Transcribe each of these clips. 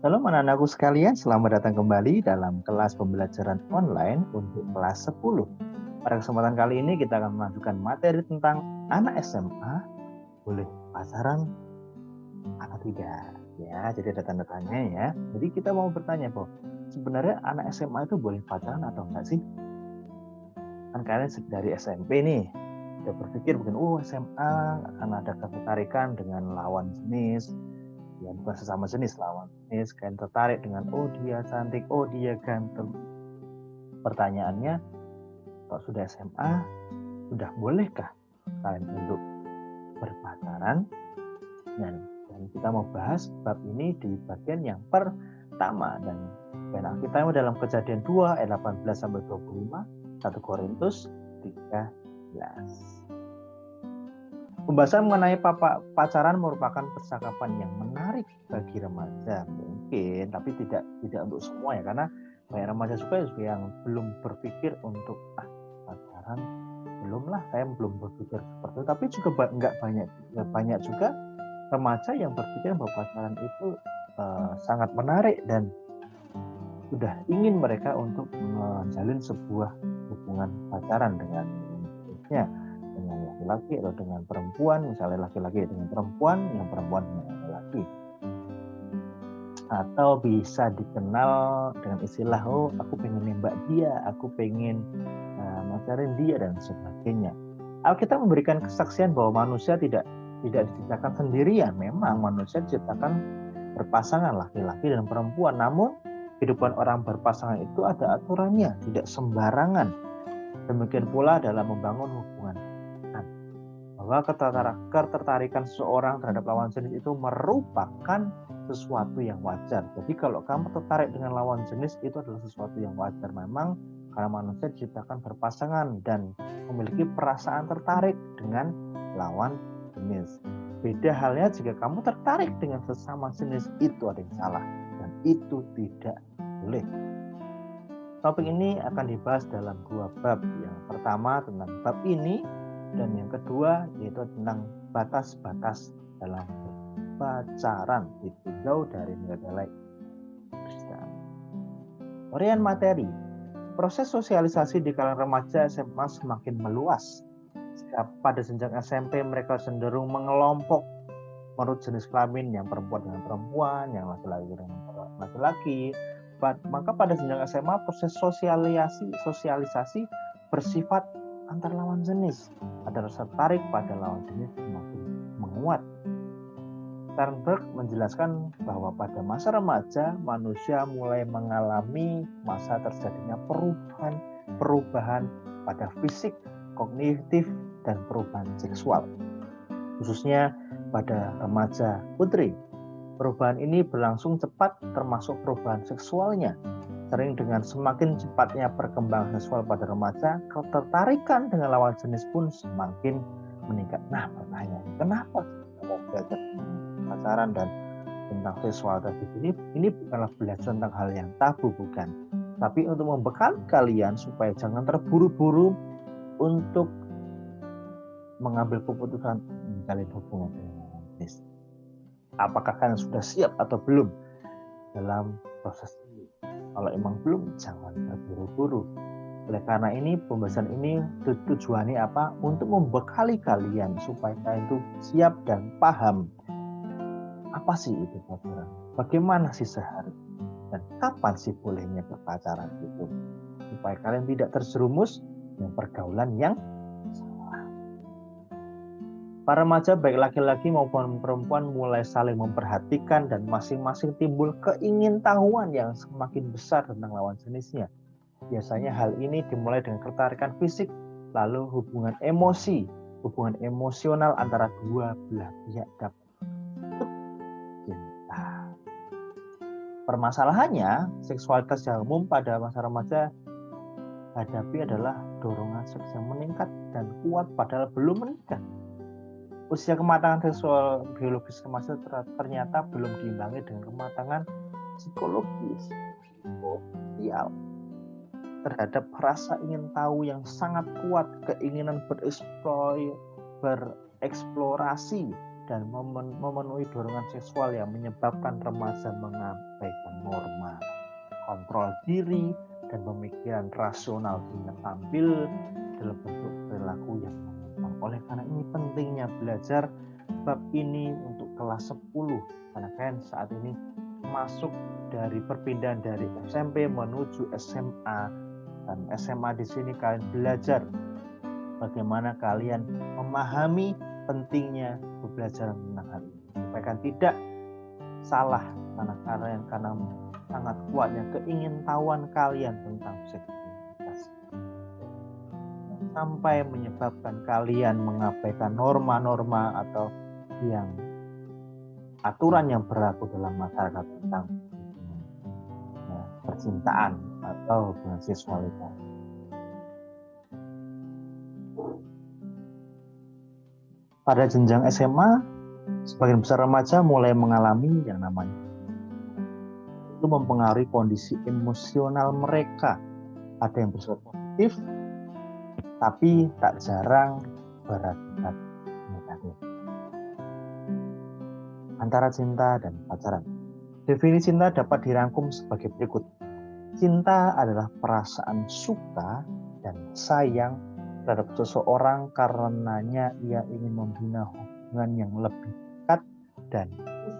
Halo anak-anakku sekalian, selamat datang kembali dalam kelas pembelajaran online untuk kelas 10. Pada kesempatan kali ini kita akan melanjutkan materi tentang anak SMA boleh pacaran atau tidak. Ya, jadi ada tanda tanya ya. Jadi kita mau bertanya, sebenarnya anak SMA itu boleh pacaran atau enggak sih? Kan kalian dari SMP nih, udah berpikir mungkin, SMA akan ada ketertarikan dengan lawan jenis, ya bukan sesama jenis, lawan jenis, kalian tertarik dengan dia cantik, dia ganteng. Pertanyaannya, kalau sudah SMA, sudah bolehkah kalian untuk berpacaran? Dan kita mau bahas bab ini di bagian yang pertama, dan kita dalam Kejadian 2 ayat 18 sampai 25, 1 Korintus 13. Pembahasan mengenai pacaran merupakan percakapan yang menarik bagi remaja mungkin, tapi tidak untuk semua ya, karena banyak remaja juga yang belum berpikir untuk pacaran, saya belum berpikir seperti itu. Tapi juga nggak banyak juga remaja yang berpikir bahwa pacaran itu sangat menarik dan sudah ingin mereka untuk menjalin sebuah hubungan pacaran dengan laki-laki atau dengan perempuan, misalnya laki-laki dengan perempuan, yang perempuan dengan laki-laki. Atau bisa dikenal dengan istilah, aku pengen nembak dia, aku pengen pacarin dia, dan sebagainya. Alkitab memberikan kesaksian bahwa manusia tidak diciptakan sendirian. Memang manusia diciptakan berpasangan, laki-laki dan perempuan. Namun kehidupan orang berpasangan itu ada aturannya, tidak sembarangan. Demikian pula dalam membangun hubungan, bahwa ketertarikan seseorang terhadap lawan jenis itu merupakan sesuatu yang wajar. Jadi kalau kamu tertarik dengan lawan jenis, itu adalah sesuatu yang wajar. Memang karena manusia diciptakan berpasangan dan memiliki perasaan tertarik dengan lawan jenis. Beda halnya jika kamu tertarik dengan sesama jenis, itu ada yang salah dan itu tidak boleh. Topik ini akan dibahas dalam 2 bab. Yang pertama tentang bab ini, dan yang kedua yaitu tentang batas-batas dalam pacaran, itu jauh dari nilai-nilai Kristen. Uraian materi. Proses sosialisasi di kalangan remaja SMA semakin meluas. Pada jenjang SMP mereka cenderung mengelompok menurut jenis kelamin, yang perempuan dengan perempuan, yang laki-laki dengan laki-laki. Maka pada jenjang SMA proses sosialisasi bersifat antar lawan jenis. Ada rasa tarik pada lawan jenis semakin menguat. Sternberg menjelaskan bahwa pada masa remaja manusia mulai mengalami masa terjadinya perubahan pada fisik, kognitif, dan perubahan seksual, khususnya pada remaja putri. Perubahan ini berlangsung cepat, termasuk perubahan seksualnya. Sering dengan semakin cepatnya perkembangan seksual pada remaja, ketertarikan dengan lawan jenis pun semakin meningkat. Nah, pertanyaannya, kenapa mau belajar pacaran dan tentang seksual tadi ini bukanlah belajar tentang hal yang tabu, bukan, tapi untuk membekal kalian supaya jangan terburu-buru untuk mengambil keputusan menjalin hubungan dengan lawan jenis. Apakah kalian sudah siap atau belum dalam proses ini? Kalau emang belum, jangan terburu-buru. Oleh karena ini, pembahasan ini tujuannya apa? Untuk membekali kalian supaya kalian itu siap dan paham apa sih itu pacaran, bagaimana sih seharusnya, dan kapan sih bolehnya berpacaran itu, supaya kalian tidak terjerumus dengan pergaulan yang salah. Para remaja baik laki-laki maupun perempuan mulai saling memperhatikan dan masing-masing timbul keingintahuan yang semakin besar tentang lawan jenisnya. Biasanya hal ini dimulai dengan ketertarikan fisik, lalu hubungan emosional antara dua belah pihak dapat cinta. Permasalahannya, seksualitas yang umum pada masa remaja hadapi adalah dorongan seks yang meningkat dan kuat padahal belum menikah. Usia kematangan seksual biologis remaja ternyata belum diimbangi dengan kematangan psikologis, sosial, terhadap rasa ingin tahu yang sangat kuat, keinginan bereksplorasi dan memenuhi dorongan seksual yang menyebabkan remaja mengabaikan norma kontrol diri dan pemikiran rasional hingga tampil dalam bentuk perilaku yang menyimpang. Oleh karena ini pentingnya belajar bab ini untuk kelas 10, karena kan saat ini masuk dari perpindahan dari SMP menuju SMA, dan SMA di sini kalian belajar bagaimana kalian memahami pentingnya pembelajaran tentang hal ini supaya kan tidak salah karena sangat kuatnya keingintahuan kalian tentang seksualitas sampai menyebabkan kalian mengabaikan norma-norma atau yang aturan yang berlaku dalam masyarakat tentang percintaan atau hubungan seksualitas. Pada jenjang SMA, sebagian besar remaja mulai mengalami yang namanya itu mempengaruhi kondisi emosional mereka. Ada yang bersifat positif, tapi tak jarang berakibat negatif. Antara cinta dan pacaran. Definisi cinta dapat dirangkum sebagai berikut. Cinta adalah perasaan suka dan sayang terhadap seseorang karenanya ia ingin membina hubungan yang lebih dekat dan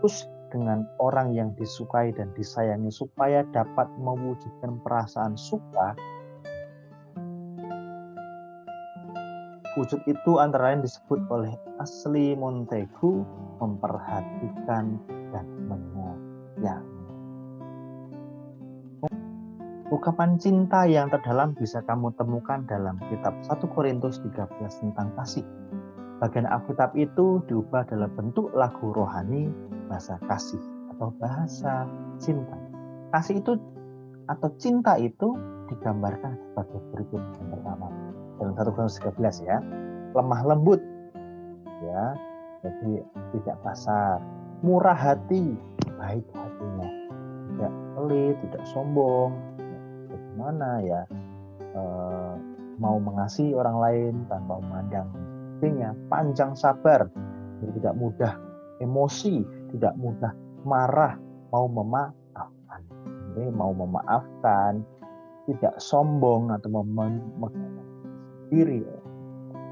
khusus dengan orang yang disukai dan disayangi supaya dapat mewujudkan perasaan suka. Wujud itu antara lain disebut oleh Ashley Montagu memperhatikan dan menyayangi. Ungkapan cinta yang terdalam bisa kamu temukan dalam kitab 1 Korintus 13 tentang kasih. Bagian Alkitab itu diubah dalam bentuk lagu rohani bahasa kasih atau bahasa cinta. Kasih itu atau cinta itu digambarkan sebagai berikut. Yang pertama, dalam 1 Korintus 13 ya, lemah lembut, ya, jadi tidak kasar, murah hati, baik hatinya, tidak pelit, tidak sombong, bagaimana ya, mau mengasihi orang lain tanpa memandang dirinya, panjang sabar, jadi tidak mudah emosi, tidak mudah marah, mau memaafkan, jadi mau memaafkan, tidak sombong atau memegang diri,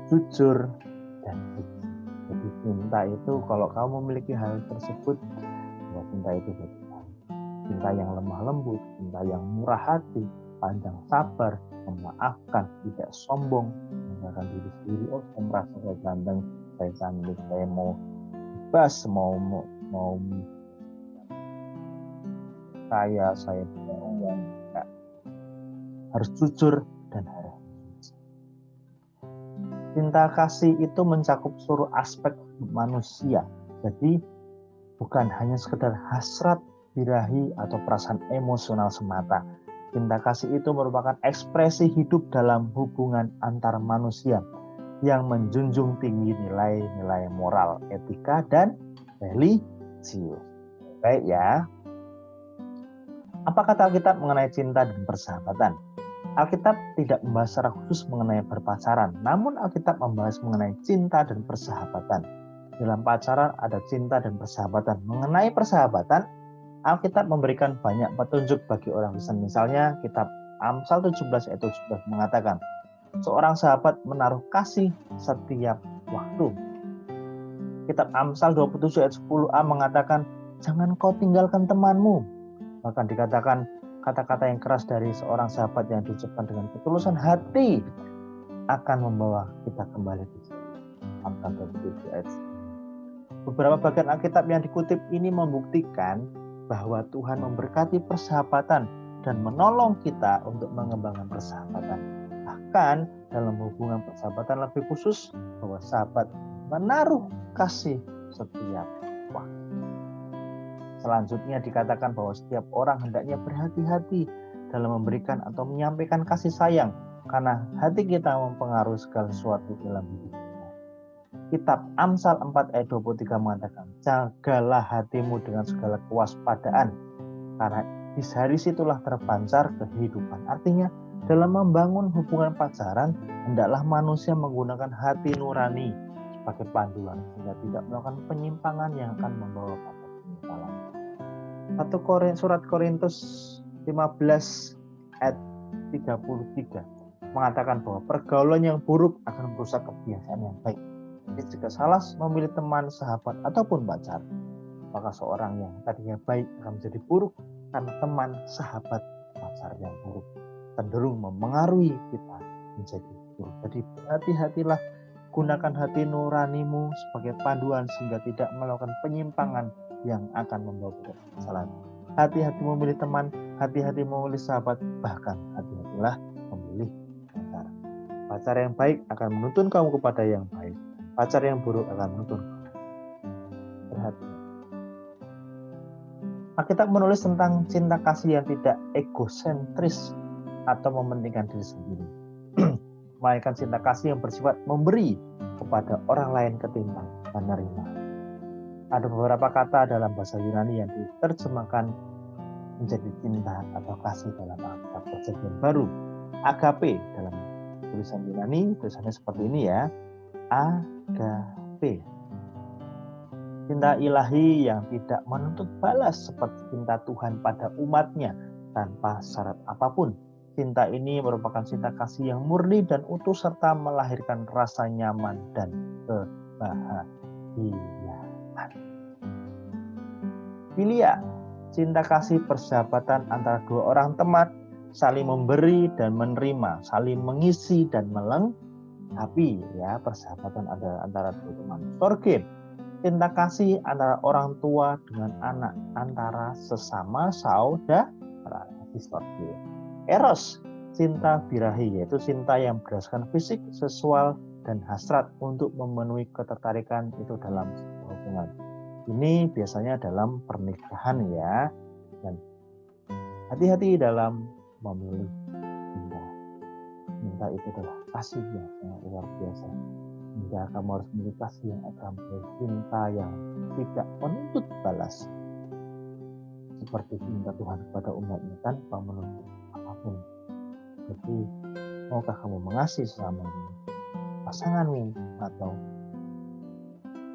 jujur dan suci. Jadi cinta itu kalau kamu memiliki hal tersebut, ya cinta itu betul. Cinta yang lemah lembut, cinta yang murah hati, panjang sabar, memaafkan, tidak sombong, menggunakan diri sendiri. Oh, saya merasa saya ganteng, saya cantik, saya mau bebas, mau saya yang harus jujur dan harus. Cinta kasih itu mencakup seluruh aspek manusia. Jadi bukan hanya sekedar hasrat, birahi atau perasaan emosional semata. Cinta kasih itu merupakan ekspresi hidup dalam hubungan antar manusia yang menjunjung tinggi nilai-nilai moral, etika, dan religius. Baik ya. Apa kata Alkitab mengenai cinta dan persahabatan? Alkitab tidak membahas secara khusus mengenai berpacaran, namun Alkitab membahas mengenai cinta dan persahabatan. Dalam pacaran ada cinta dan persahabatan. Mengenai persahabatan, Alkitab memberikan banyak petunjuk bagi orang Kristen. Misalnya kitab Amsal 17 ayat 17 mengatakan, seorang sahabat menaruh kasih setiap waktu. Kitab Amsal 27 ayat 10a mengatakan, jangan kau tinggalkan temanmu. Bahkan dikatakan kata-kata yang keras dari seorang sahabat yang diucapkan dengan ketulusan hati akan membawa kita kembali ke Amsal 27 ayat 10. Beberapa bagian Alkitab yang dikutip ini membuktikan bahwa Tuhan memberkati persahabatan dan menolong kita untuk mengembangkan persahabatan. Bahkan dalam hubungan persahabatan lebih khusus bahwa sahabat menaruh kasih setiap waktu. Selanjutnya dikatakan bahwa setiap orang hendaknya berhati-hati dalam memberikan atau menyampaikan kasih sayang karena hati kita mempengaruhi segala sesuatu dalam hidup. Kitab Amsal 4 ayat 23 mengatakan, jagalah hatimu dengan segala kewaspadaan, karena di hari situlah terpancar kehidupan. Artinya, dalam membangun hubungan pacaran, hendaklah manusia menggunakan hati nurani, sebagai panduan sehingga tidak melakukan penyimpangan yang akan membawa pada penyesalan. Surat Korintus 15 ayat 33 mengatakan bahwa pergaulan yang buruk akan merusak kebiasaan yang baik. Jadi jika salah memilih teman, sahabat, ataupun pacar, maka seorang yang tadinya baik akan menjadi buruk karena teman, sahabat, pacar yang buruk cenderung memengaruhi kita menjadi buruk. Jadi hati-hatilah, gunakan hati nuranimu sebagai panduan sehingga tidak melakukan penyimpangan yang akan membawa kesalahan. Hati-hati memilih teman, hati-hati memilih sahabat, bahkan hati-hatilah memilih pacar. Pacar yang baik akan menuntun kamu kepada yang baik. Pacar yang buruk akan menuntun kamu. Berhati. Alkitab menulis tentang cinta kasih yang tidak egosentris atau mementingkan diri sendiri. Melainkan cinta kasih yang bersifat memberi kepada orang lain ketimbang menerima. Ada beberapa kata dalam bahasa Yunani yang diterjemahkan menjadi cinta atau kasih dalam Alkitab Perjanjian Baru. Agape dalam tulisan Yunani, tulisannya seperti ini ya. Agape. Cinta ilahi yang tidak menuntut balas seperti cinta Tuhan pada umatnya tanpa syarat apapun. Cinta ini merupakan cinta kasih yang murni dan utuh serta melahirkan rasa nyaman dan kebahagiaan. Filia, cinta kasih persahabatan antara dua orang teman, saling memberi dan menerima, saling mengisi dan melengkapi. Ya, persahabatan antara dua teman. Storge, cinta kasih antara orang tua dengan anak, antara sesama saudara. Storge. Eros, cinta birahi, yaitu cinta yang berdasarkan fisik, seksual, dan hasrat untuk memenuhi ketertarikan itu dalam sebuah hubungan. Ini biasanya dalam pernikahan ya. Dan hati-hati dalam memilih cinta. Cinta itu adalah kasih yang sangat luar biasa. Hingga kamu harus memilih kasih yang akan cinta yang tidak menuntut balas. Seperti cinta Tuhan kepada umatnya tanpa menuntut apapun. Jadi, maukah kamu mengasihi sesama pasanganmu atau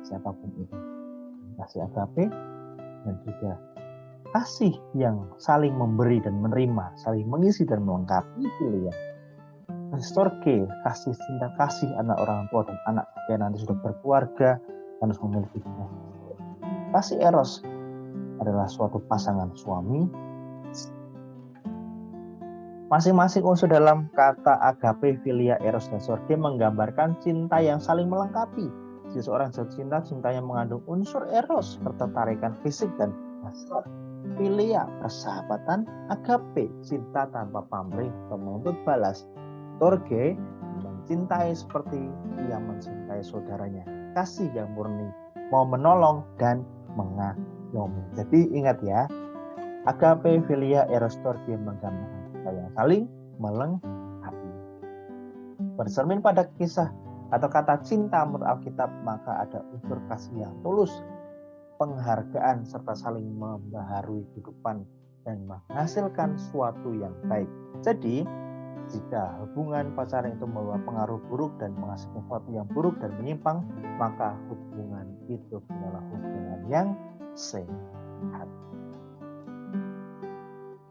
siapapun itu? Kasih agape dan juga kasih yang saling memberi dan menerima, saling mengisi dan melengkapi filia. Storge, kasih cinta kasih anak orang tua dan anak yang nanti sudah berkeluarga dan harus memiliki cinta. Kasih eros adalah suatu pasangan suami. Masing-masing unsur dalam kata agape, filia, eros, dan storge menggambarkan cinta yang saling melengkapi. Seseorang jatuh cinta, cintanya mengandung unsur eros, ketertarikan fisik dan hasrat. Filia, persahabatan. Agape, cinta tanpa pamrih atau menuntut balas. Storge, mencintai seperti ia mencintai saudaranya. Kasih yang murni, mau menolong dan mengayomi. Jadi ingat ya, agape, filia, eros, storge menggambarkan cinta yang saling melengkapi. Bercermin pada kisah atau kata cinta menurut Alkitab, maka ada unsur kasih yang tulus, penghargaan, serta saling membaharui kehidupan dan menghasilkan suatu yang baik. Jadi, jika hubungan pacaran itu membawa pengaruh buruk dan menghasilkan sesuatu yang buruk dan menyimpang, maka hubungan itu adalah hubungan yang sehat.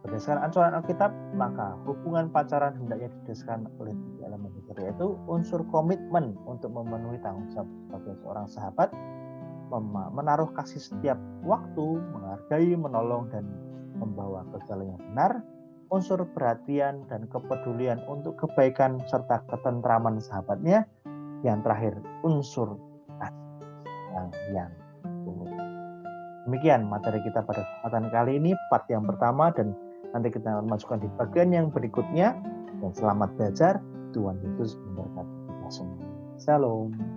Berdasarkan acuan Alkitab, maka hubungan pacaran hendaknya didasarkan oleh tiga elemen dasar, yaitu unsur komitmen untuk memenuhi tanggung jawab sebagai seorang sahabat, menaruh kasih setiap waktu, menghargai, menolong, dan membawa ke jalan yang benar, unsur perhatian dan kepedulian untuk kebaikan serta ketentraman sahabatnya, yang terakhir unsur kasih yang tulus. Demikian materi kita pada kesempatan kali ini, part yang pertama, dan nanti kita masukkan di bagian yang berikutnya. Dan selamat belajar. Tuhan Yesus memberkati kita semua. Shalom.